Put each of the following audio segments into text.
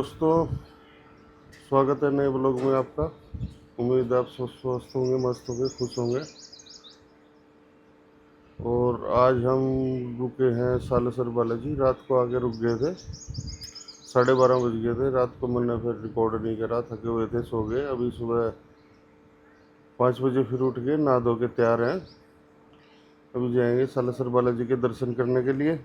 दोस्तों, स्वागत है नए ब्लॉग में आपका। उम्मीद है आप स्वस्थ होंगे, मस्त होंगे, खुश होंगे। और आज हम रुके हैं सालासर बालाजी। रात को आके रुक गए थे, 12:30 बज गए थे रात को। मैंने फिर रिकॉर्ड नहीं करा, थके हुए थे, सो गए। अभी सुबह 5 बजे फिर उठ के नहा धो के तैयार हैं। अभी जाएंगे सालासर बालाजी के दर्शन करने के लिए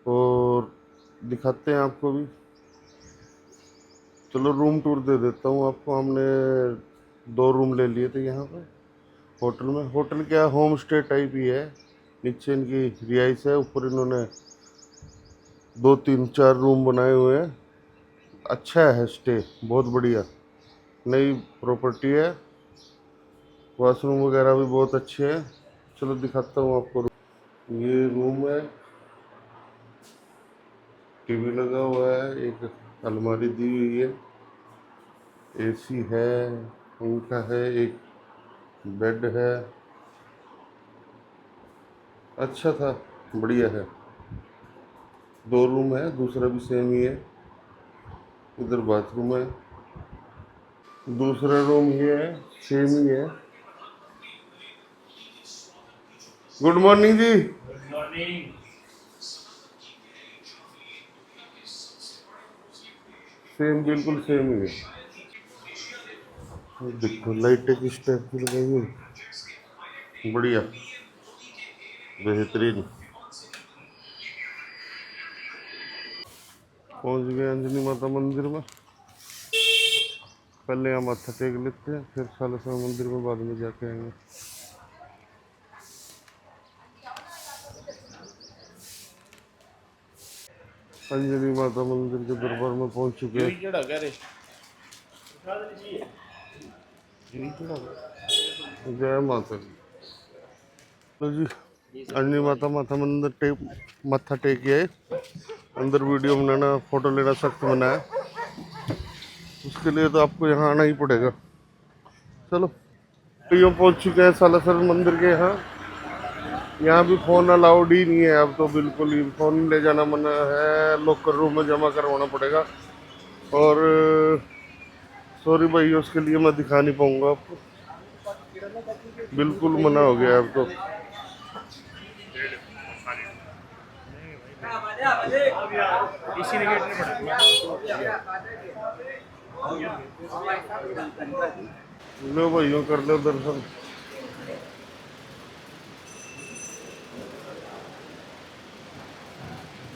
और दिखाते हैं आपको भी। चलो रूम टूर दे देता हूँ आपको। हमने 2 रूम ले लिए थे यहाँ पे होटल में। होटल क्या, होम स्टे टाइप ही है। नीचे इनकी रिहाइश है, ऊपर इन्होंने 2 3 4 रूम बनाए हुए हैं। अच्छा है स्टे, बहुत बढ़िया नई प्रॉपर्टी है। वॉशरूम वगैरह भी बहुत अच्छे हैं। चलो दिखाता हूँ आपको। ये रूम है, टीवी लगा हुआ है, एक अलमारी दी हुई है, एसी है, पंखा है, एक बेड है। अच्छा था, बढ़िया है। 2 रूम है, दूसरा भी सेम ही है। इधर बाथरूम है। दूसरा रूम ये है, सेम ही है। गुड मॉर्निंग जी। Good morning. सेम, बिल्कुल सेम ही है। देखो लाइटें किस टाइप की लगाई हुई, बढ़िया, बेहतरीन। पहुंच गए अंजनी माता मंदिर में। पहले यहाँ माथा टेक लेते हैं, फिर सालासर मंदिर में बाद में जाके आएंगे। अंजनी माता मंदिर के दरबार में पहुंच चुके हैं। जय माता दी। तो जी अंजनी माता मंदिर मत्था टेक के आए। अंदर वीडियो बनाना, फोटो लेना सख्त मना है, उसके लिए तो आपको यहाँ आना ही पड़ेगा। चलो तो यूँ पहुँच चुके हैं सालासर मंदिर के यहाँ। यहाँ भी फ़ोन अलाउड ही नहीं है अब तो, बिल्कुल ही फ़ोन ले जाना मना है। लॉकर रूम में जमा करवाना पड़ेगा। और सॉरी भाई, उसके लिए मैं दिखा नहीं पाऊँगा आपको, बिल्कुल मना हो गया अब तो। लो भाइयों, कर लो दर्शन।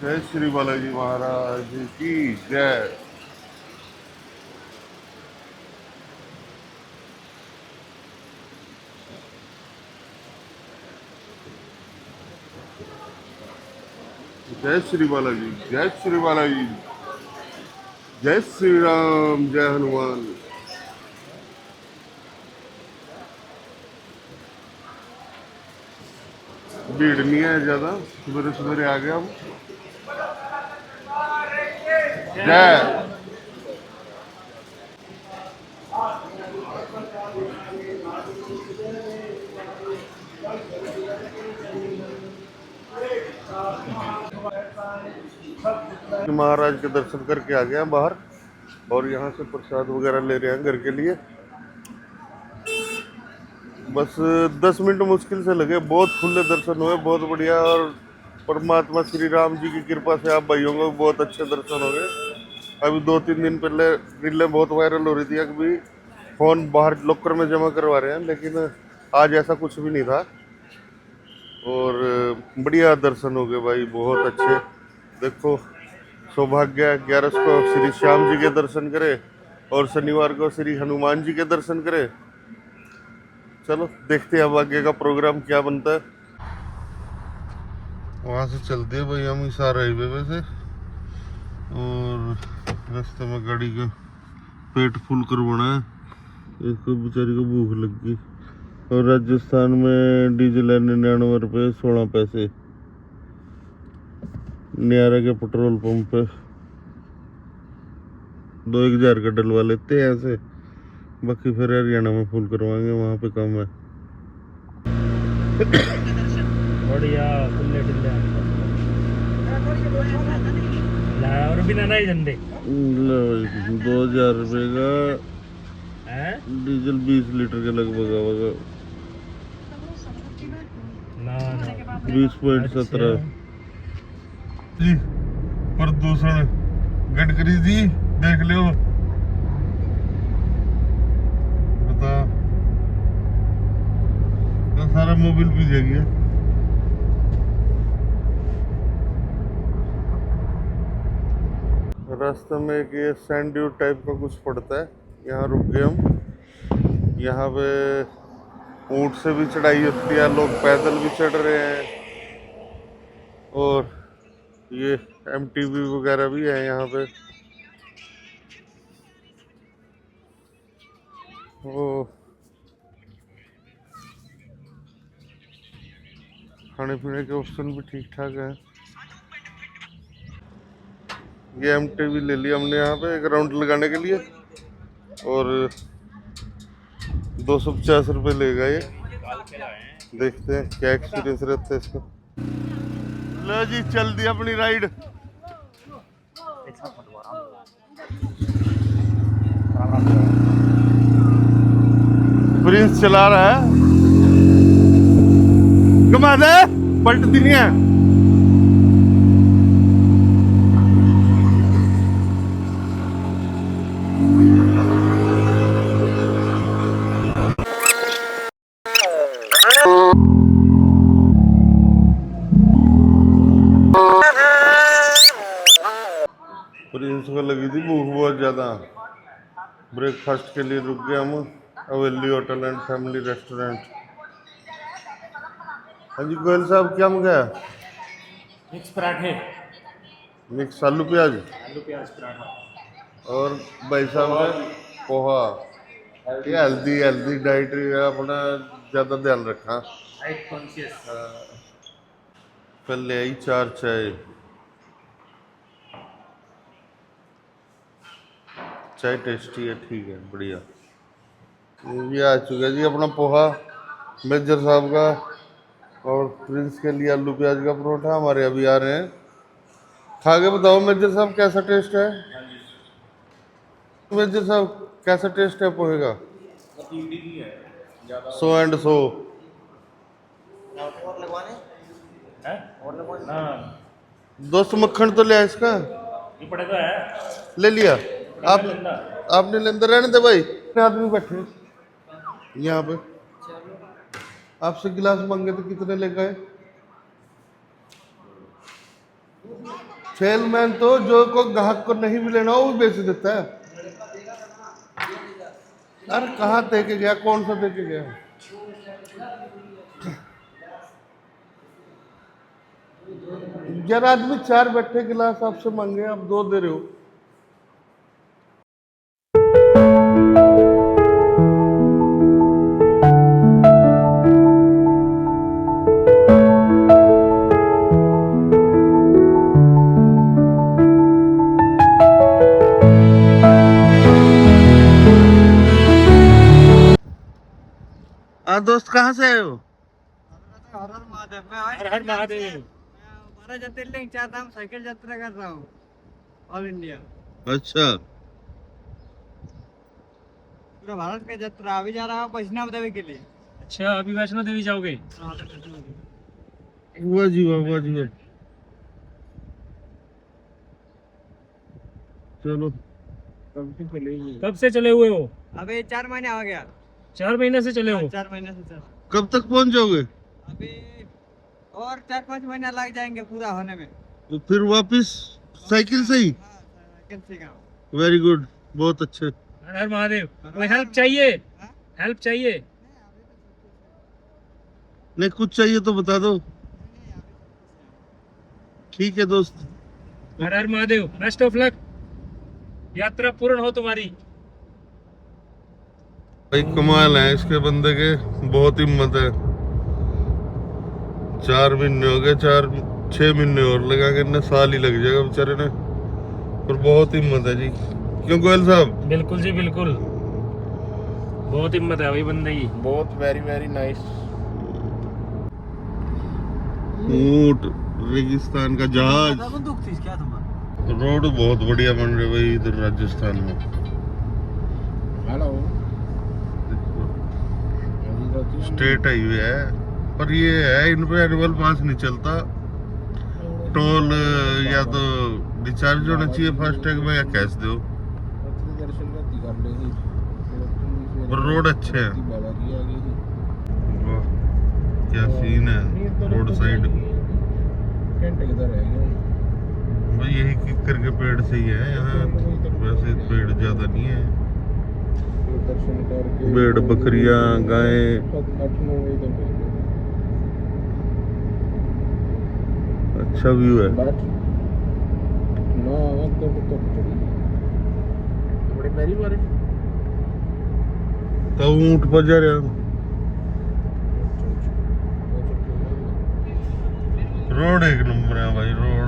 जय श्री बालाजी महाराज की जय। जय श्री बालाजी, जय श्री बालाजी, जय श्री राम, जय हनुमान। भीड़ नहीं है ज़्यादा, सवेरे सवेरे आ गया हम। जय। महाराज के दर्शन करके आ गया बाहर, और यहाँ से प्रसाद वगैरह ले रहे हैं घर के लिए। बस 10 मिनट मुश्किल से लगे, बहुत खुले दर्शन हुए, बहुत बढ़िया। और परमात्मा श्री राम जी की कृपा से आप भाइयों को बहुत अच्छे दर्शन हो गए। अभी 2 3 दिन पहले रीलें बहुत वायरल हो रही थी, अभी फ़ोन बाहर लॉकर में जमा करवा रहे हैं, लेकिन आज ऐसा कुछ भी नहीं था। और बढ़िया दर्शन हो गए भाई, बहुत अच्छे। देखो सौभाग्य 11 को श्री श्याम जी के दर्शन करे और शनिवार को श्री हनुमान जी के दर्शन करे। चलो देखते हैं अब आगे का प्रोग्राम क्या बनता है। वहाँ से चलते हैं भाई हम हिसार हाईवे पे से, और रास्ते में गाड़ी का पेट फुल करवाना है। इसको बेचारी को भूख लग गई। और राजस्थान में डीजल है 99 रुपये 16 पैसे। नियारा के पेट्रोल पंप पे 2-1000 का डलवा लेते हैं ऐसे, बाकी फिर हरियाणा में फुल करवाएंगे, वहाँ पे कम है। बढ़िया खुले और बिना नहीं झंडे 2000 रुपये का हैं डीजल 20 लीटर के लगभग आएगा। ना 20.17 जी। प्रदूषण गडकरी जी देख लो बता तो सारा मोबिल पी जाएगी। रास्ते में एक ये सैंड ड्यून टाइप का कुछ पड़ता है, यहाँ रुक गए हम। यहाँ पे ऊंट से भी चढ़ाई होती है, लोग पैदल भी चढ़ रहे हैं और ये एमटीवी वगैरह भी है यहाँ पे। वो खाने पीने के ऑप्शन भी ठीक ठाक है। ये एमटीवी ले लिया हमने यहाँ पे एक राउंड लगाने के लिए और 250 रुपये लेगा ये। देखते हैं क्या एक्सपीरियंस रहता है इसका। लो जी चल दी अपनी राइड। प्रिंस चला रहा है, घुमा दे पलटती नहीं है। प्रिंस को लगी थी भूख बहुत ज़्यादा। ब्रेकफास्ट के लिए रुक गए हम हवेली होटल एंड फैमिली रेस्टोरेंट। हाँ जी गोयल साहब क्या मंगाया? मिक्स पराठे, मिक्स आलू प्याज पराठा और भाई साहब ने पोहा। ये हेल्दी डाइट अपना ज़्यादा ध्यान रखा। Diet conscious. पहले आई 4 चाय। चाय टेस्टी है, ठीक है, बढ़िया। ये आ चुका है जी अपना पोहा मेजर साहब का और प्रिंस के लिए आलू प्याज का परोठा हमारे अभी आ रहे हैं। खा के बताओ मेजर साहब कैसा टेस्ट है? मेजर साहब कैसा टेस्ट है पोहे का? 100 दोस्त मक्खन तो लिया इसका? ये पड़े तो है, ले लिया आप? आपने ले अंदर रहने दे भाई। आदमी बैठे यहाँ पे, आपसे गिलास मांगे तो कितने ले गए? सेलमैन तो जो को ग्राहक को नहीं भी लेना हो वो बेच देता है। अरे कहाँ दे के गया, कौन सा दे के गया? यार आदमी 4 बैठे गिलास आपसे मांगे, आप 2 दे रहे हो। दोस्त कहाँ से आए हो? हर हर महादेव। मैं हर हर महादेव। 12 ज्योतिर्लिंग 4 धाम साइकिल यात्रा कर रहा हूँ ऑल इंडिया। अच्छा पूरा भारत का यात्रा अभी जा रहा हूँ वैष्णव देवी के लिए। अच्छा अभी वैष्णो देवी जाओगे? वाह जी वाह, वाह जी वाह। चलो कब से चले हुए हो? अभी 4 महीने हो गया। 4 महीने से चले हो? 4 महीने से चल। कब तक पहुंच जाओगे? अभी और 4-5 महीने लग जाएंगे पूरा होने में। तो फिर वापस साइकिल से ही? हाँ, साइकिल से गाँव। वेरी गुड, बहुत अच्छे। हर हर महादेव। कोई हेल्प चाहिए? हाँ? हेल्प चाहिए? नहीं कुछ चाहिए तो बता दो। ठीक है दोस्त। हर हर महादेव। बेस्ट ऑफ लक, यात्रा पूर्ण हो तुम्हारी। भाई कमाल है इसके बंदे के, बहुत हिम्मत है। 4 महीने हो गए, 6 महीने और लगेंगे, इन्हें साल ही लग जाएगा बेचारे ने, पर बहुत हिम्मत है जी। क्यों गोयल साहब? बिल्कुल जी बिल्कुल, बहुत हिम्मत है भाई बंदे की। बहुत वेरी नाइस। ऊंट, रेगिस्तान का जहाज। बंदूक थी क्या तुम्हारा? रोड बहुत बढ़िया बन रहे भाई इधर राजस्थान में। हेलो स्टेट हाईवे है पर ये है इन पे एनुअल पास नहीं चलता। टोल या तो रिचार्ज होना चाहिए फास्टैग में या कैश दो। दर्शन राती कर ले सी पर रोड अच्छे हैं। बाबा की आ गई वाह क्या सीन है रोड साइड। घंटे किधर रह गए भाई यही किकर के पेड़ से ही है यहाँ, वैसे पेड़ ज्यादा नहीं है। दर्शन करके भेड़ बकरियां गायें 8-9 बजे तक अच्छा व्यू है। बैठ ना तो चली बड़ी मेरी बारिश तो ऊँट पर जा रहा रोड एक नंबर है भाई। रोड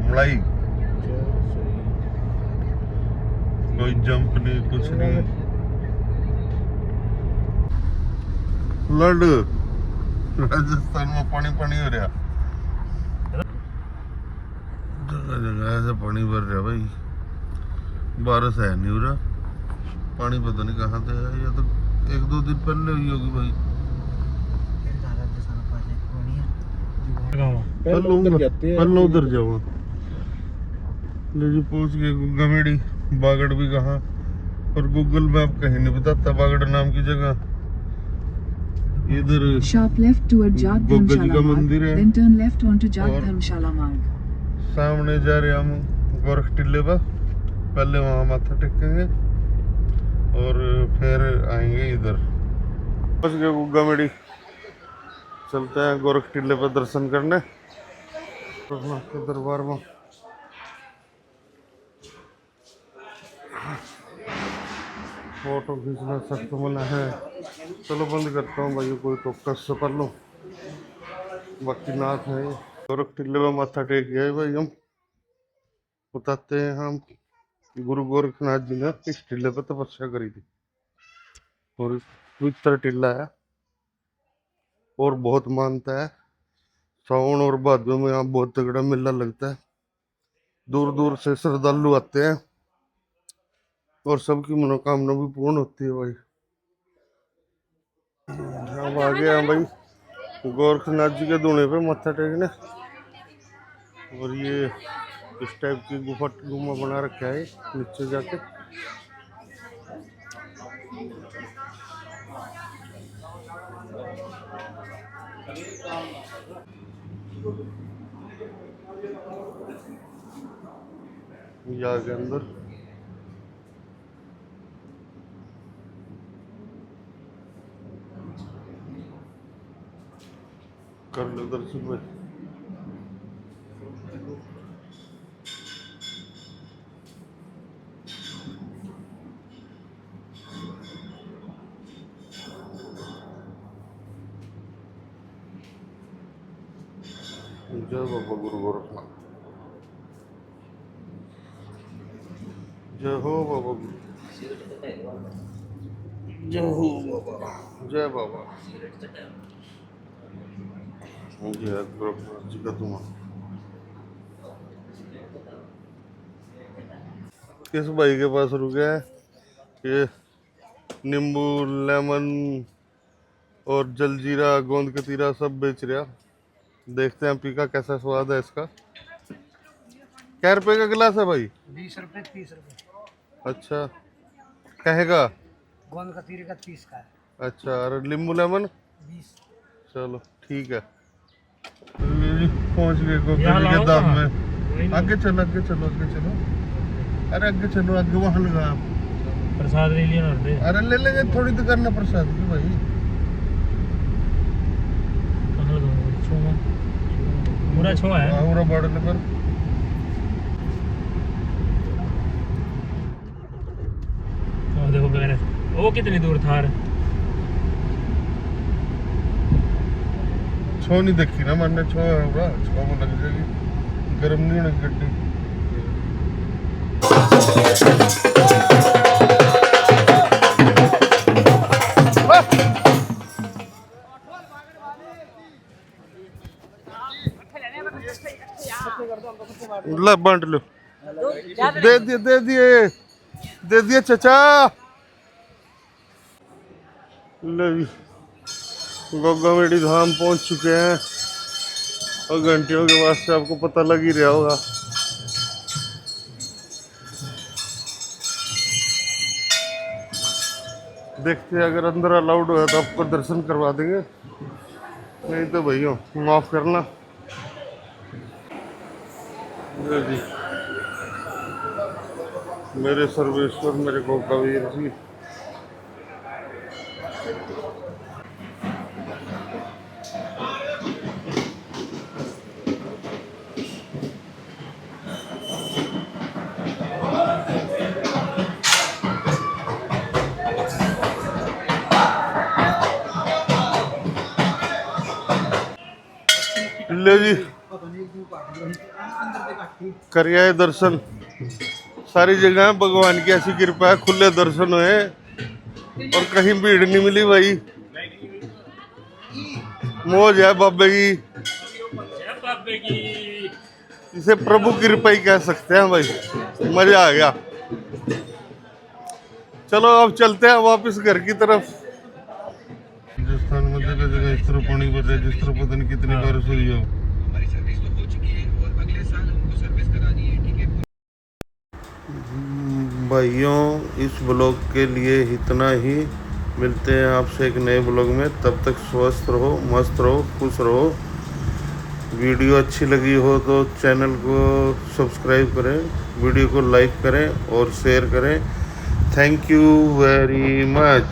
मलाई कोई जंप नहीं कुछ नहीं। लड राजस्थान में पानी पानी हो रहा जगह जगह ऐसे पानी भर रहा भाई। बारिश है नहीं हो रहा पानी पता नहीं कहाँ से है। या तो 1-2 दिन पहले हुई होगी भाई। पहले उधर जाऊँ ले जी पहुंच गए गमेड़ी। बागड़ भी कहाँ और गूगल मैप कहीं नहीं बताता बागड़ नाम की जगह। इधर Sharp left toward Jat Goga ji का Dharmshala मंदिर Marg, है। then turn left onto Jat और Dharmshala Marg. सामने जा रहे हम गोरख टिल्ले पर। पहले वहाँ माथा टेकेंगे और फिर आएंगे इधर। पहुंच गए गुग्गा मेड़ी। चलते हैं गोरख टिल्ले पर दर्शन करने रघुनाथ के दरबार में। फोटो खींचना सख्त मना है। चलो बंद करता हूँ भाई कोई तो कस से कर लो। बाकी नाथ है गोरख टिल्ले में माथा टेक गए भाई हम। बताते हैं हम गुरु गोरखनाथ जी ने इस टिल्ले पर तपस्या करी थी और पवित्र टिल्ला है और बहुत मानता है। सावन और भादों में यहाँ बहुत तगड़ा मेला लगता है। दूर दूर से श्रद्धालु आते हैं और सबकी मनोकामना भी पूर्ण होती है भाई। अब आ गए हैं भाई गोरखनाथ जी के धूने पे माथा टेकने। और ये इस टाइप की गुफा बना रखा है नीचे जाके। ये आ गए अंदर। कर लो दर्शन भाई। जय बाबा गुरु गोरखनाथ। जय हो बाबा गुरु। जय हो बाबा। जय बाबा। जय गोरखनाथ जी का धुआं। किस भाई के पास रुके हैं ये नींबू लेमन और जलजीरा गोंद कतीरा सब बेच रहा। देखते हैं पी का कैसा स्वाद है इसका। क्या रुपए का गिलास है भाई? 20 रुपए 30 रुपए। अच्छा कहेगा गोंद का 30 का 30 का है। अच्छा और नींबू लेमन 20। चलो ठीक है। पहुंच गए गोभी यहाँ के लाओ दाम ना। में। आगे चलो आगे चलो आगे चलो। अरे आगे चलो आगे वहां लगा आप। प्रसाद ले लिया ना दे। अरे ले लेंगे थोड़ी तो करना प्रसाद की भाई। कहाँ लगाऊंगा? छुआ पूरा छुआ है। पूरा बड़ा लेकर और देखो मैंने वो कितनी दूर था। छो नहीं देखी ना मैंने। छो होगा छो में लग जाएगी। गर्म नहीं होने गड्डी। ला बांट लो, दे दिए चचा। ले जी, गोगा मेडी धाम पहुंच चुके हैं और घंटियों के बाद से आपको पता लग ही रहा होगा। देखते हैं अगर अंदर अलाउड हुआ तो आपको दर्शन करवा देंगे, नहीं तो भैया माफ करना। ये जी मेरे सर्वेश्वर, मेरे गोगावीर जी। ले जी करिए दर्शन, सारी जगह भगवान की ऐसी कृपा है, खुले दर्शन हुए और कहीं भीड़ नहीं मिली भाई। मौज है बाबे की, इसे प्रभु की कृपा ही कह सकते हैं भाई, मजा आ गया। चलो अब चलते हैं वापस घर की तरफ। राजस्थान में जगह जगह इस तरह पानी भर रहा है, जिस तरह पता नहीं कितनी बारिश हुई हो। भाइयों इस ब्लॉग के लिए इतना ही, मिलते हैं आपसे एक नए ब्लॉग में, तब तक स्वस्थ रहो, मस्त रहो, खुश रहो। वीडियो अच्छी लगी हो तो चैनल को सब्सक्राइब करें, वीडियो को लाइक करें और शेयर करें। Thank you very much.